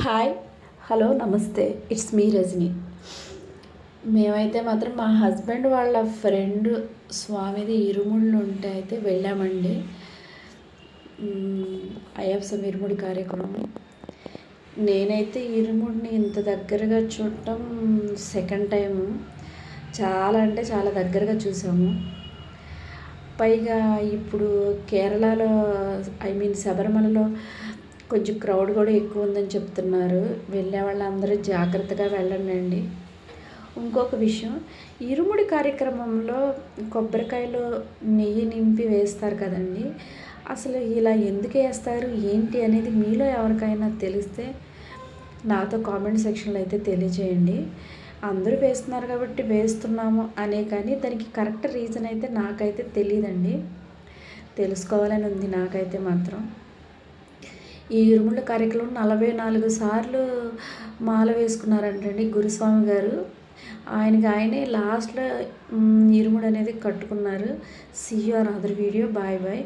Hi hello నమస్తే it's me Rajani. మేమైతే మాత్రం మా హస్బెండ్ వాళ్ళ ఫ్రెండ్ స్వామిది ఇరుముళ్ళు ఉంటే అయితే వెళ్ళామండి. అయ్యప్ప ఇరుముడి కార్యక్రమం. నేనైతే ఇరుముడిని ఇంత దగ్గరగా చూడటం సెకండ్ టైము. చాలా అంటే చాలా దగ్గరగా చూసాము. పైగా ఇప్పుడు కేరళలో శబరిమలలో కొంచెం క్రౌడ్ కూడా ఎక్కువ ఉందని చెప్తున్నారు. వెళ్ళే వాళ్ళందరూ జాగ్రత్తగా వెళ్ళండి. ఇంకొక విషయం, ఇరుముడి కార్యక్రమంలో కొబ్బరికాయలో నెయ్యి నింపి వేస్తారు కదండి. అసలు ఇలా ఎందుకు వేస్తారు ఏంటి అనేది మీలో ఎవరికైనా తెలిస్తే నాతో కామెంట్ సెక్షన్లో అయితే తెలియజేయండి. అందరూ వేస్తున్నారు కాబట్టి వేస్తున్నాము అనే, కానీ దానికి కరెక్ట్ రీజన్ అయితే నాకైతే తెలియదండి. తెలుసుకోవాలని ఉంది నాకైతే మాత్రం. ఈ ఇరుముళ్ళ కార్యక్రమం 44 సార్లు మాల వేసుకున్నారంటండి గురుస్వామి గారు. ఆయనే లాస్ట్లో ఇరుముడు అనేది కట్టుకున్నారు. See you on other video. Bye bye.